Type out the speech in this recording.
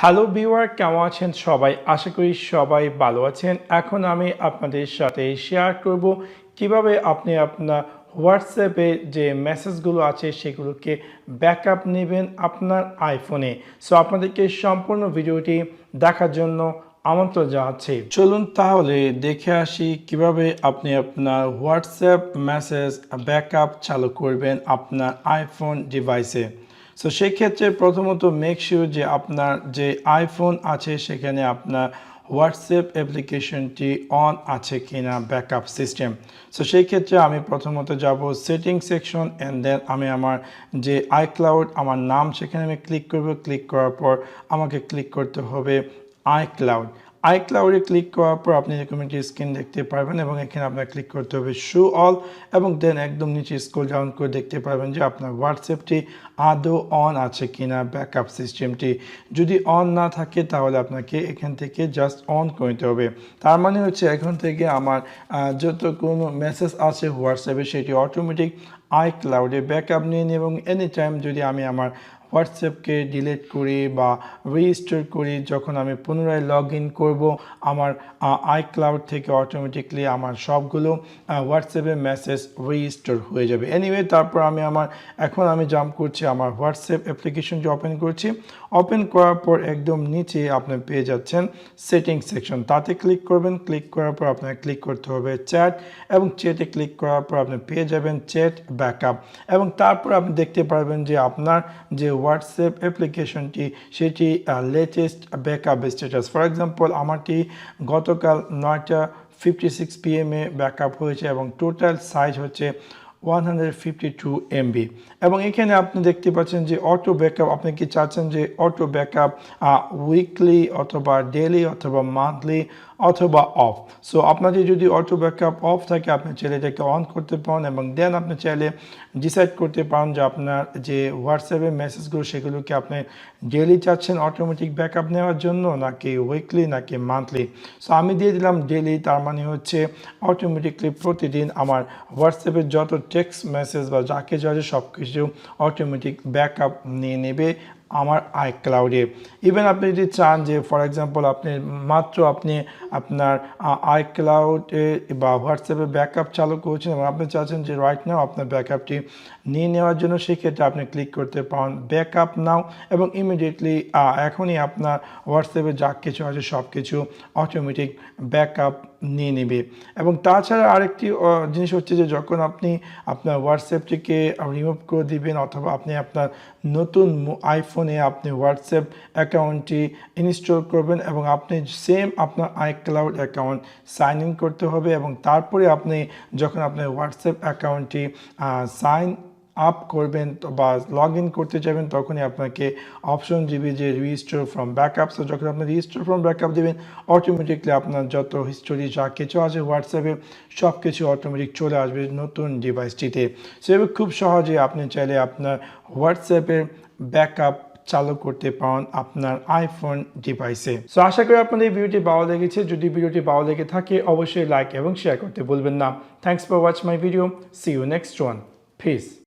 Hello viewer, কেমন আছেন সবাই? আশা করি সবাই ভালো আছেন। এখন আমি আপনাদের সাথে শেয়ার করব কিভাবে আপনি আপনার হোয়াটসঅ্যাপে যে মেসেজগুলো আছে সেগুলোকে ব্যাকআপ নেবেন আপনার আইফোনে। সো আপনাদেরকে সম্পূর্ণ ভিডিওটি দেখার জন্য আমন্ত্রণ জানাচ্ছি। চলুন তাহলে দেখে আসি কিভাবে আপনি আপনার হোয়াটসঅ্যাপ মেসেজ ব্যাকআপ চালু করবেন আপনার আইফোন ডিভাইসে। সো সেক্ষেত্রে প্রথমত মেক শিওর যে আপনার যে আইফোন আছে সেখানে আপনার হোয়াটসঅ্যাপ অ্যাপ্লিকেশনটি অন আছে কিনা ব্যাকআপ সিস্টেম। সো সেই ক্ষেত্রে আমি প্রথমত যাব সেটিং সেকশন অ্যান্ড দেন আমি আমার যে আইক্লাউড আমার নাম সেখানে আমি ক্লিক করব। ক্লিক করার পর আমাকে ক্লিক করতে হবে আইক্লাউডে ক্লিক করার পর আপনি এরকম একটি স্ক্রিন দেখতে পারবেন এবং এখানে আপনার ক্লিক করতে হবে শো অল এবং দেন একদম নিচে স্ক্রল ডাউন করে দেখতে পারবেন যে আপনার হোয়াটসঅ্যাপটি আদৌ অন আছে কিনা ব্যাকআপ সিস্টেমটি। যদি অন না থাকে তাহলে আপনাকে এখান থেকে জাস্ট অন করতে হবে। তার মানে হচ্ছে এখন থেকে আমার যত কোনো মেসেজ আছে হোয়াটসঅ্যাপে সেটি অটোমেটিক আইক্লাউডে ব্যাকআপ নিয়ে নিই এবং এনি টাইম যদি আমি আমার হোয়াটসঅ্যাপকে ডিলিট করি বা রিস্টোর করি, যখন আমি পুনরায় লগ ইন করবো আমার আইক্লাউড থেকে অটোমেটিকলি আমার সবগুলো হোয়াটসঅ্যাপের মেসেজ রিস্টোর হয়ে যাবে। এনিওয়ে তারপর এখন আমি জাম্প করছি আমার হোয়াটসঅ্যাপ অ্যাপ্লিকেশনটি ওপেন করছি। ওপেন করার পর একদম নিচে আপনি পেয়ে যাচ্ছেন সেটিং সেকশন, তাতে ক্লিক করবেন। ক্লিক করার পর আপনাকে ক্লিক করতে হবে চ্যাট এবং চ্যাটে ক্লিক করার পর আপনি পেয়ে যাবেন চ্যাট ব্যাকআপ এবং তারপর আপনি দেখতে পারবেন যে আপনার যে হোয়াটসঅ্যাপ অ্যাপ্লিকেশনটি সেটি latest backup status. For example আমারটি গতকাল 9:56 PM ব্যাকআপ হয়েছে এবং টোটাল সাইজ হচ্ছে 152 MB এবং এখানে আপনি দেখতে পাচ্ছেন যে অটো ব্যাকআপ। আপনি কি চাচ্ছেন যে অটো ব্যাকআপ উইকলি অথবা ডেইলি অথবা মান্থলি অথবা অফ? সো আপনাদের যদি অটো ব্যাকআপ অফ থাকে আপনি চাইলে এটাকে অন করতে পারেন এবং দেন আপনি চাইলে ডিসাইড করতে পারেন যে আপনার যে হোয়াটসঅ্যাপের মেসেজগুলো সেগুলোকে আপনি ডেইলি চাচ্ছেন অটোমেটিক ব্যাকআপ নেওয়ার জন্য নাকি উইকলি নাকি মান্থলি। সো আমি দিয়ে দিলাম ডেইলি, তার মানে হচ্ছে অটোমেটিকলি প্রতিদিন আমার হোয়াটসঅ্যাপের যত টেক্সট মেসেজ বা যা কিছু আছে সব কিছু অটোমেটিক ব্যাকআপ নিয়ে নেবে আমার আইক্লাউডে। ইভেন আপনি যদি চান যে ফর এক্সাম্পল আপনি আপনার আইক্লাউডে বা হোয়াটসঅ্যাপে ব্যাকআপ চালু করছেন এবং আপনি চাচ্ছেন যে রাইট নাও আপনার ব্যাকআপটি নিয়ে নেওয়ার জন্য, সেক্ষেত্রে আপনি ক্লিক করতে পারেন ব্যাকআপ নাও এবং ইমিডিয়েটলি এখনই আপনার হোয়াটসঅ্যাপে যা কিছু আছে সব কিছু অটোমেটিক ব্যাকআপ নিয়ে নেবে। এবং তাছাড়া আরেকটি জিনিস হচ্ছে যে যখন আপনি আপনার হোয়াটসঅ্যাপটিকে রিমুভ করে দিবেন অথবা আপনি আপনার নতুন আইফোনে আপনি হোয়াটসঅ্যাপ অ্যাকাউন্টটি ইনস্টল করবেন এবং আপনি সেম আপনার আইক্লাউড অ্যাকাউন্ট সাইন ইন করতে হবে এবং তারপরে আপনি যখন আপনার হোয়াটসঅ্যাপ অ্যাকাউন্টটি সাইন আপ করবেন বা লগ ইন করতে যাবেন তখনই আপনাকে অপশন দিবে যে রিস্টোর ফ্রম ব্যাকআপ। সো যখন আপনি রিস্টোর ফ্রম ব্যাকআপ দেবেন অটোমেটিকলি আপনার যত হিস্টোরি যা কিছু আছে হোয়াটসঅ্যাপে সব কিছু অটোমেটিক চলে আসবে নতুন ডিভাইসটিতে। সো এবার খুব সহজে আপনি চাইলে আপনার হোয়াটসঅ্যাপের ব্যাকআপ চালু করতে পারেন আপনার আইফোন ডিভাইসে। সো আশা করি আপনাদের এই ভিডিওটি ভালো লেগেছে। যদি ভিডিওটি ভালো লেগে থাকে অবশ্যই লাইক এবং শেয়ার করতে ভুলবেন না। Thanks for watch my video. See you next one. Piece.